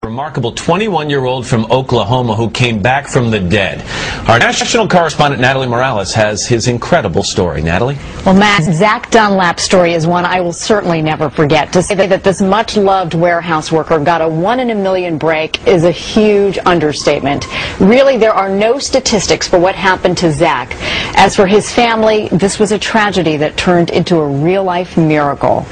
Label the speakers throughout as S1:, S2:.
S1: Remarkable 21-year-old from Oklahoma who came back from the dead. Our national correspondent Natalie Morales has his incredible story. Natalie?
S2: Well, Matt, Zack Dunlap's story is one I will certainly never forget. To say that this much-loved warehouse worker got a 1 in a million break is a huge understatement. Really, there are no statistics for what happened to Zack. As for his family, this was a tragedy that turned into a real-life miracle.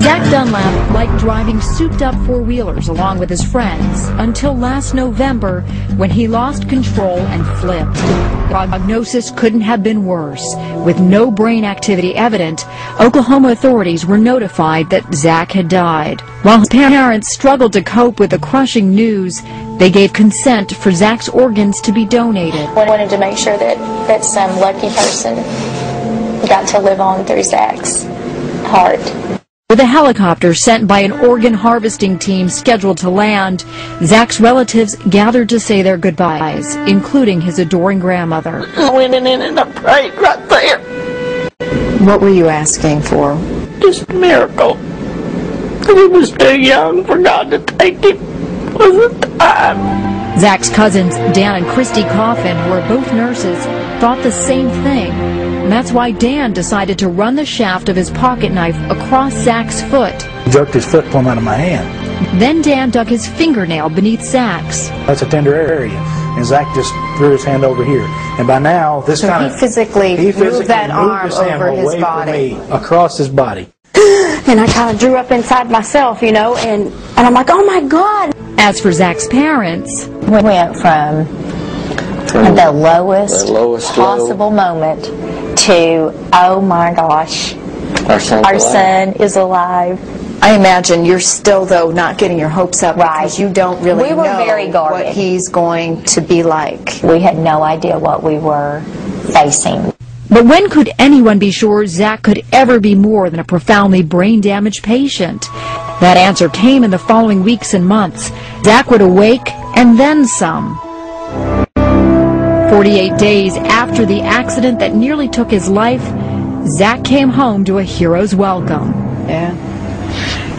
S3: Zack Dunlap liked driving souped-up four-wheelers along with his friends until last November when he lost control and flipped. The prognosis couldn't have been worse. With no brain activity evident, Oklahoma authorities were notified that Zack had died. While his parents struggled to cope with the crushing news, they gave consent for Zack's organs to be donated.
S4: I wanted to make sure that some lucky person got to live on through Zack's heart.
S3: With a helicopter sent by an organ harvesting team scheduled to land, Zack's relatives gathered to say their goodbyes, including his adoring grandmother.
S5: I went in and I prayed right there.
S2: What were you asking for?
S5: Just a miracle. He was too young for God to take him. It was the time.
S3: Zack's cousins, Dan and Christy Coffin, who are both nurses, thought the same thing. And that's why Dan decided to run the shaft of his pocket knife across Zack's foot.
S6: He jerked his foot plumb out of my hand.
S3: Then Dan dug his fingernail beneath Zack's.
S6: That's a tender area. And Zack just threw his hand over here. And by now, this kind of...
S2: He physically moved that arm over his body.
S6: Across his body.
S7: And I kind of drew up inside myself, you know, and I'm like, oh my God.
S3: As for Zack's parents...
S4: We went from the lowest possible moment to, oh my gosh, our son is alive.
S2: I imagine you're still, though, not getting your hopes up because you don't really know
S4: very guarded.
S2: what he's going to be like.
S4: We had no idea what we were facing.
S3: But when could anyone be sure Zack could ever be more than a profoundly brain-damaged patient? That answer came in the following weeks and months. Zack would awake, and then some. 48 days after the accident that nearly took his life, Zack came home to a hero's welcome.
S2: Yeah.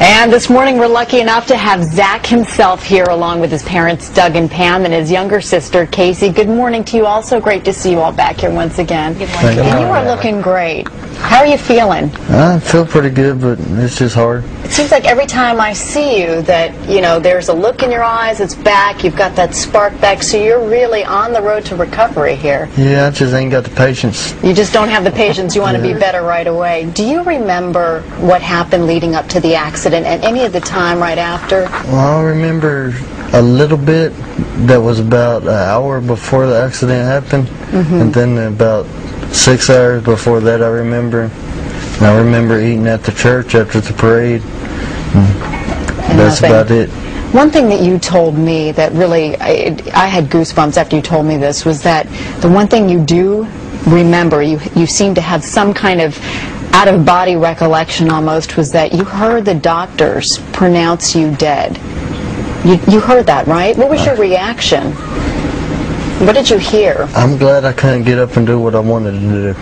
S2: And this morning we're lucky enough to have Zack himself here along with his parents Doug and Pam and his younger sister Casey. Good morning to you all. So great to see you all back here once again. Good morning. And you are looking great. How are you feeling?
S8: I feel pretty good, but it's just hard.
S2: It seems like every time I see you that, you know, there's a look in your eyes, it's back, you've got that spark back, so you're really on the road to recovery here.
S8: Yeah, I just ain't got the patience.
S2: You just don't have the patience. You want to be better right away. Do you remember what happened leading up to the accident and any of the time right after?
S8: Well, I remember a little bit. That was about an hour before the accident happened, and then about 6 hours before that I remember. And I remember eating at the church after the parade. That's about it.
S2: One thing that you told me that really, I had goosebumps after you told me this, was that the one thing you do remember, you seem to have some kind of out-of-body recollection almost, was that you heard the doctors pronounce you dead. You heard that, right? What was your reaction? What did you hear?
S8: I'm glad I couldn't get up and do what I wanted to do.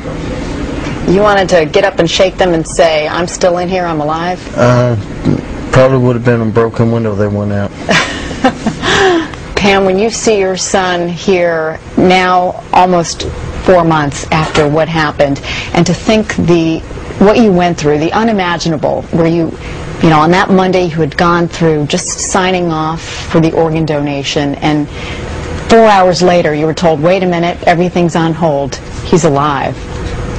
S2: You wanted to get up and shake them and say, I'm still in here, I'm alive?
S8: Probably would have been a broken window that went out.
S2: Pam, when you see your son here now almost 4 months after what happened, and to think what you went through, the unimaginable, where you know, on that Monday you had gone through just signing off for the organ donation, and 4 hours later you were told, wait a minute, everything's on hold, he's alive.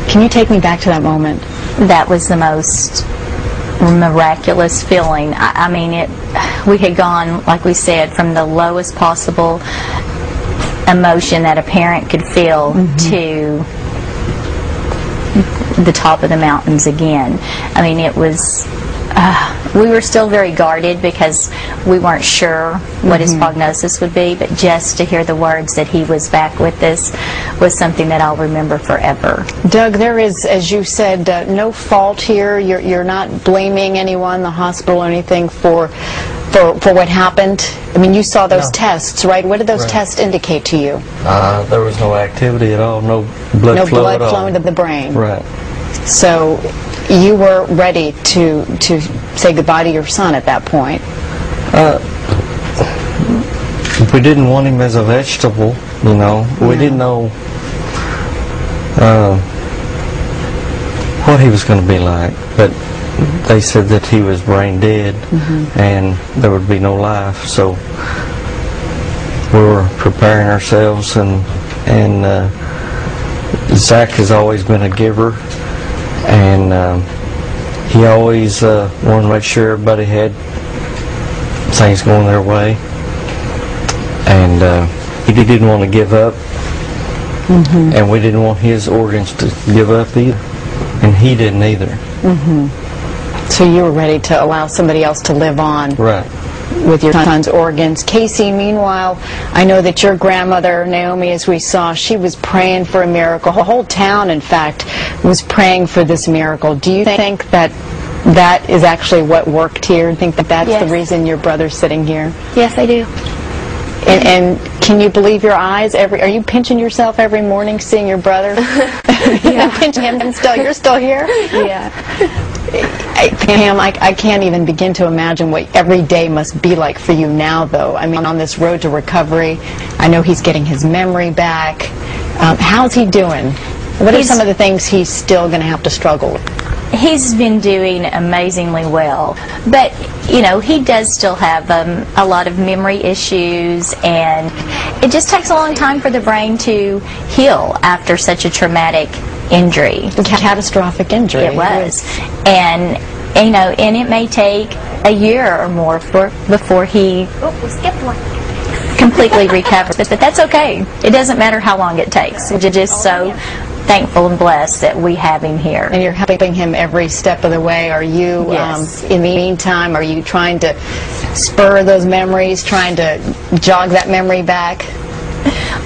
S2: Can you take me back to that moment?
S4: That was the most miraculous feeling. I mean, we had gone, like we said, from the lowest possible emotion that a parent could feel to the top of the mountains again. I mean, it was... we were still very guarded because we weren't sure what his prognosis would be, but just to hear the words that he was back with us was something that I'll remember forever.
S2: Doug, there is, as you said, no fault here. You're not blaming anyone, the hospital or anything, for what happened. I mean, you saw those tests, right? What did those tests indicate to you?
S8: There was no activity at all, no blood flow at all.
S2: No blood flow into the brain.
S8: Right.
S2: So you were ready to say goodbye to your son at that point.
S9: We didn't want him as a vegetable, you know. We didn't know what he was going to be like, but they said that he was brain dead and there would be no life, so we were preparing ourselves, and Zach has always been a giver, and he always wanted to make sure everybody had things going their way, and he didn't want to give up, and we didn't want his organs to give up either, and he didn't either.
S2: So you were ready to allow somebody else to live on.
S9: Right.
S2: With your son's organs. Casey, meanwhile, I know that your grandmother, Naomi, as we saw, she was praying for a miracle. The whole town, in fact, was praying for this miracle. Do you think that that is actually what worked here? Think that that's the reason your brother's sitting here?
S7: Yes, I do.
S2: And can you believe your eyes? Are you pinching yourself every morning seeing your brother? Yeah. Pinching him and you're still here?
S7: Yeah.
S2: Pam, I can't even begin to imagine what every day must be like for you now, though. I mean, on this road to recovery, I know he's getting his memory back. How's he doing? What are some of the things he's still going to have to struggle with?
S4: He's been doing amazingly well, but you know, he does still have a lot of memory issues, and it just takes a long time for the brain to heal after such a traumatic injury.
S2: Catastrophic injury.
S4: It was. And you know, and it may take a year or more before he completely recovers, but that's okay. It doesn't matter how long it takes. We're just so thankful and blessed that we have him here.
S2: And you're helping him every step of the way. Are you, in the meantime, are you trying to spur those memories, trying to jog that memory back?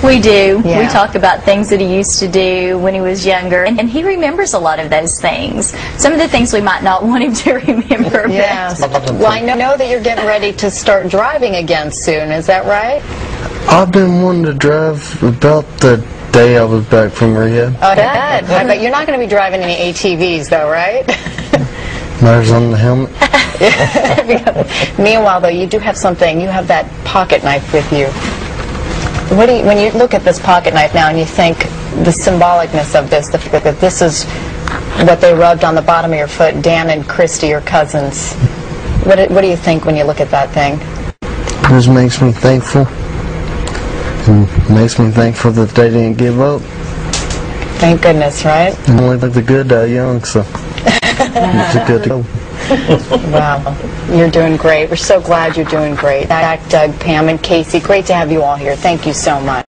S4: We do. Yeah. We talk about things that he used to do when he was younger, and he remembers a lot of those things. Some of the things we might not want him to remember.
S2: Yes. Well, I know that you're getting ready to start driving again soon. Is that right?
S8: I've been wanting to drive about the day I was back from rehab.
S2: Oh, good. I bet you're not going to be driving any ATVs, though, right?
S8: Matters on the helmet.
S2: Meanwhile, though, you do have something. You have that pocket knife with you. When you look at this pocket knife now and you think the symbolicness of this, that this is what they rubbed on the bottom of your foot, Dan and Christy, your cousins, what do you think when you look at that thing?
S8: It just makes me thankful. It makes me thankful that they didn't give up.
S2: Thank goodness, right?
S8: And only like the good die young, so it's a good to go.
S2: Wow, you're doing great. We're so glad you're doing great. Zach, Doug, Pam, and Casey, great to have you all here. Thank you so much.